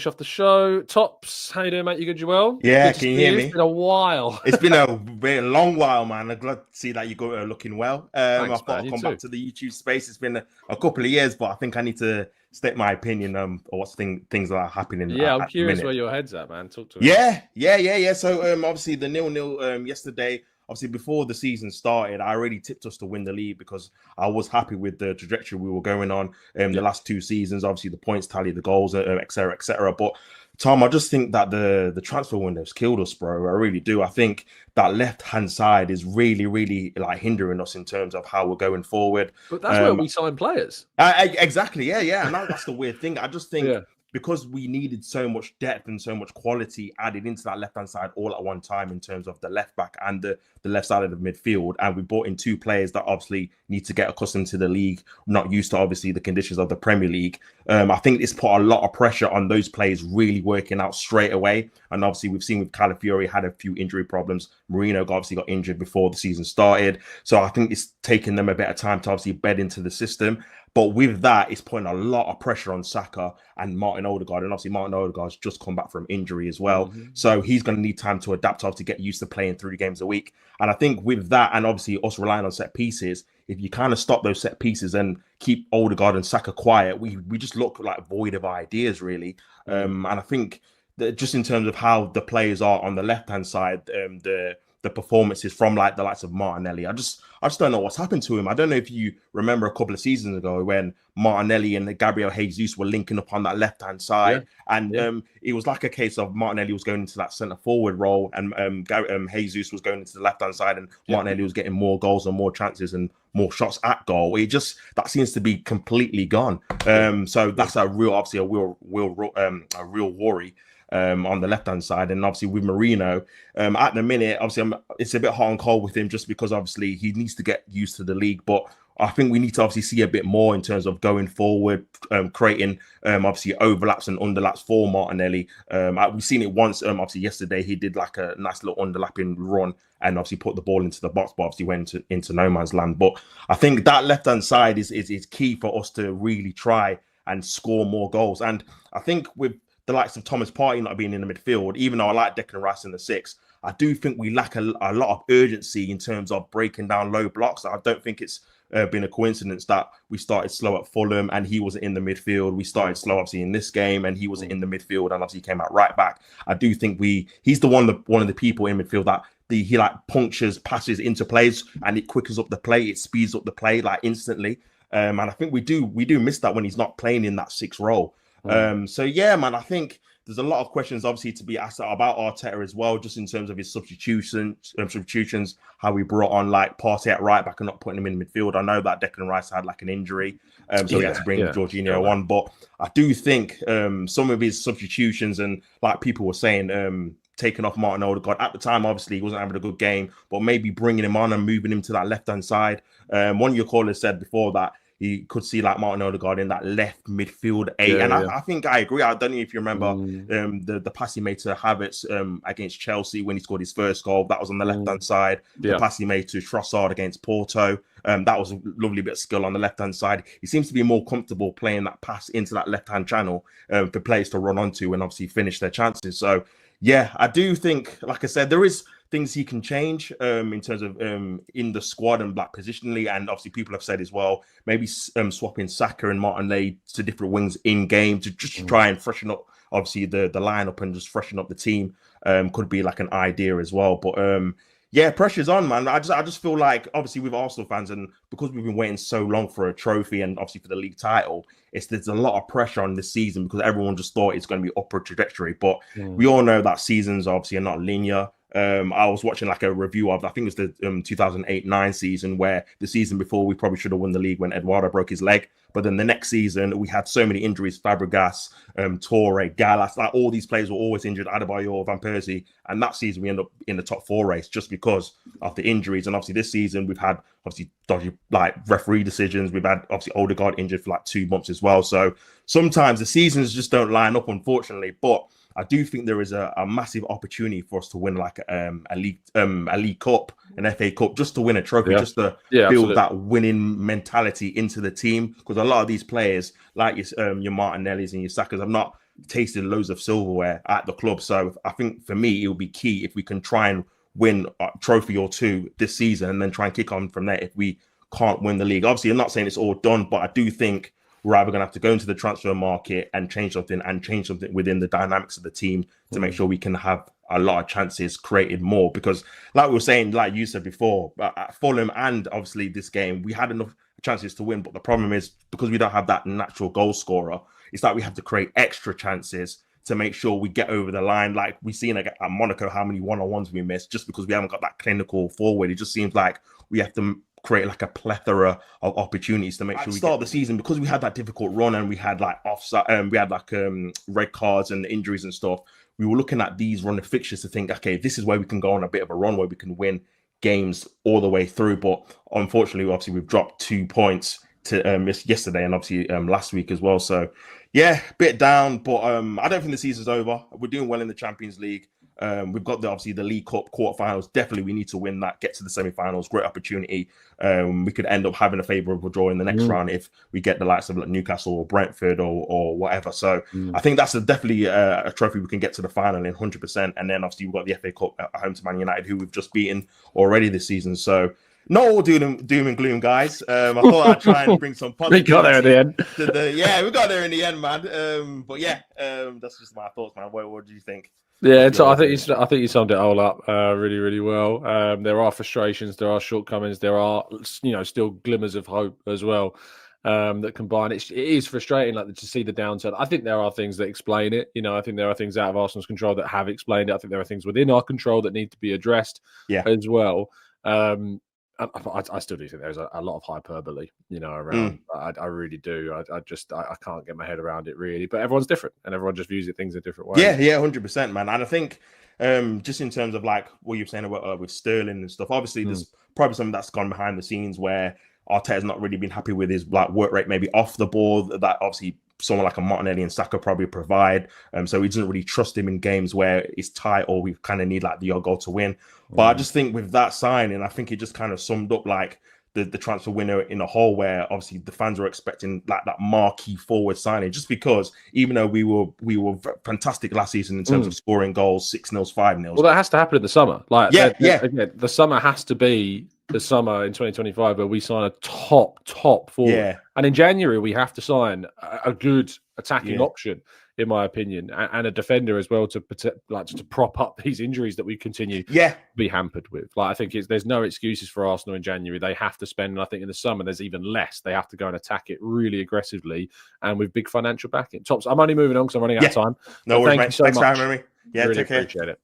Off the show. Tops, how you doing, mate? You good? You well? Yeah, Good to can you see hear you. me? It's been a while. It's been a very long while, man. I'm glad to see that you got looking well. I Thanks, thought man. I'd You come back too. to the YouTube space. It's been a couple of years, but I think I need to state my opinion or what's things that are happening Yeah, I'm at the curious where minute. your head's at, man. Talk to me. Yeah. So obviously the 0-0 yesterday. Obviously, before the season started, I already tipped us to win the league because I was happy with the trajectory we were going on the Yeah. last two seasons. Obviously, the points tally, the goals, et cetera, et cetera. But Tom, I just think that the transfer window's killed us, bro. I really do. I think that left hand side is really like hindering us in terms of how we're going forward. But that's where Um, we sign players. exactly, yeah, and that's the weird thing. I just think Yeah. because we needed so much depth and so much quality added into that left hand side all at one time in terms of the left back and the left side of the midfield, and we brought in two players that obviously need to get accustomed to the league, not used to obviously the conditions of the Premier League. I think it's put a lot of pressure on those players really working out straight away, and obviously we've seen with Calafiori had a few injury problems. Marino obviously got injured before the season started, so I think it's taken them a bit of time to obviously bed into the system. But with that, it's putting a lot of pressure on Saka and Martin Odegaard. And obviously, Martin Odegaard's just come back from injury as well. So he's going to need time to adapt, to get used to playing 3 games a week. And I think with that, and obviously us relying on set pieces, if you kind of stop those set pieces and keep Odegaard and Saka quiet, we just look like void of ideas, really. And I think that just in terms of how the players are on the left-hand side, the performances from like the likes of Martinelli. I just don't know what's happened to him. I don't know if you remember a couple of seasons ago when Martinelli and Gabriel Jesus were linking up on that left-hand side. And it was like a case of Martinelli was going into that centre forward role and Jesus was going into the left-hand side, and Martinelli was getting more goals and more chances and more shots at goal. That seems to be completely gone. So that's a real worry. On the left-hand side, and obviously with Marino at the minute, obviously it's a bit hot and cold with him just because obviously he needs to get used to the league, but I think we need to obviously see a bit more in terms of going forward, creating obviously overlaps and underlaps for Martinelli. We've seen it once. Obviously yesterday he did like a nice little underlapping run and obviously put the ball into the box, but obviously went into no man's land. But I think that left-hand side is key for us to really try and score more goals. And I think with the likes of Thomas Partey not being in the midfield, even though I like Declan Rice in the six, I do think we lack a lot of urgency in terms of breaking down low blocks. I don't think it's been a coincidence that we started slow at Fulham and he wasn't in the midfield. We started slow, obviously, in this game and he wasn't in the midfield, and obviously he came out right back. I do think he's one of the people in midfield that he like punctures passes into plays and it quickens up the play, it speeds up the play like instantly. And I think we do miss that when he's not playing in that sixth role. So yeah, man, I think there's a lot of questions obviously to be asked about Arteta as well, just in terms of his substitutions, how we brought on like Partey at right back and not putting him in midfield. I know that Declan Rice had like an injury, so we had to bring Jorginho on. But I do think some of his substitutions and like people were saying, taking off Martin Odegaard at the time, obviously he wasn't having a good game, but maybe bringing him on and moving him to that left-hand side. One of your callers said before that he could see like Martin Odegaard in that left midfield eight. I think I agree. I don't know if you remember the pass he made to Havertz against Chelsea when he scored his first goal. That was on the left-hand side. The pass he made to Trossard against Porto. That was a lovely bit of skill on the left-hand side. He seems to be more comfortable playing that pass into that left-hand channel for players to run onto and obviously finish their chances. So yeah, I do think, like I said, there is things he can change in terms of in the squad and like positionally, and obviously people have said as well, maybe swapping Saka and Martinelli to different wings in game to just try and freshen up obviously the lineup and just freshen up the team could be like an idea as well. But yeah, pressure's on, man. I just feel like obviously with Arsenal fans, and because we've been waiting so long for a trophy and obviously for the league title, there's a lot of pressure on this season because everyone just thought it's going to be upward trajectory. But we all know that seasons obviously are not linear. I was watching like a review of, I think it was the 2008-9 season, where the season before we probably should have won the league when Eduardo broke his leg. But then the next season we had so many injuries: Fabregas, Torre, Gallas, like all these players were always injured, Adebayor, Van Persie, and that season we ended up in the top 4 race just because of the injuries. And obviously this season we've had obviously dodgy like referee decisions. We've had obviously Odegaard injured for like 2 months as well. So sometimes the seasons just don't line up, unfortunately. But I do think there is a massive opportunity for us to win like a league cup, an FA Cup, just to win a trophy, just to build that winning mentality into the team. Because a lot of these players, like your Martinellis and your Sakas, have not tasted loads of silverware at the club. So I think for me, it would be key if we can try and win a trophy or two this season and then try and kick on from there if we can't win the league. Obviously, I'm not saying it's all done, but I do think we're either going to have to go into the transfer market and change something within the dynamics of the team to make sure we can have a lot of chances created more. Because like we were saying, like you said before, at Fulham and obviously this game, we had enough chances to win. But the problem is because we don't have that natural goal scorer, it's like we have to create extra chances to make sure we get over the line. Like we've seen at Monaco, how many one-on-ones we missed just because we haven't got that clinical forward. It just seems like we have to create like a plethora of opportunities to make sure we start the season, because we had that difficult run and we had like offside, we had like red cards and injuries and stuff. We were looking at these run of fixtures to think, okay, this is where we can go on a bit of a run where we can win games all the way through. But unfortunately, obviously, we've dropped 2 points to yesterday and obviously last week as well. So yeah, bit down, but I don't think the season's over. We're doing well in the Champions League. We've got obviously the League Cup quarterfinals. Definitely, we need to win that, get to the semi-finals. Great opportunity. We could end up having a favourable draw in the next round if we get the likes of like Newcastle or Brentford or whatever. So I think that's definitely a trophy we can get to the final in 100%. And then obviously we've got the FA Cup at home to Man United, who we've just beaten already this season. So not all doom and gloom, guys. I thought I'd try and bring some positivity. We got there in the end. Yeah, we got there in the end, man. But yeah, that's just my thoughts, man. What do you think? Yeah, so I think you summed it all up really, really well. There are frustrations, there are shortcomings, there are still glimmers of hope as well that combine. It is frustrating, like to see the downside. I think there are things that explain it. I think there are things out of Arsenal's control that have explained it. I think there are things within our control that need to be addressed as well. I still do think there's a lot of hyperbole, around. I really do. I can't get my head around it really. But everyone's different, and everyone just views things a different way. Yeah, 100%, man. And I think just in terms of like what you're saying about with Sterling and stuff, obviously there's probably something that's gone behind the scenes where Arteta's not really been happy with his like work rate, maybe off the ball, that obviously someone like a Martinelli and Saka probably provide. So he doesn't really trust him in games where it's tight or we kind of need like the odd goal to win. But I just think with that signing, I think it just kind of summed up like the transfer window in a whole, where obviously the fans were expecting like that marquee forward signing, just because even though we were fantastic last season in terms of scoring goals, 6-0, 5-0. Well, that has to happen in the summer. Like again, the summer has to be the summer in 2025 where we sign a top forward. Yeah. And in January we have to sign a good attacking option, in my opinion, and a defender as well to prop up these injuries that we continue to be hampered with. Like I think there's no excuses for Arsenal in January. They have to spend, and I think in the summer there's even less. They have to go and attack it really aggressively and with big financial backing. Tops, I'm only moving on because I'm running out of time. No worries, mate. Thanks so much. For having me. Yeah, really take care. Appreciate it.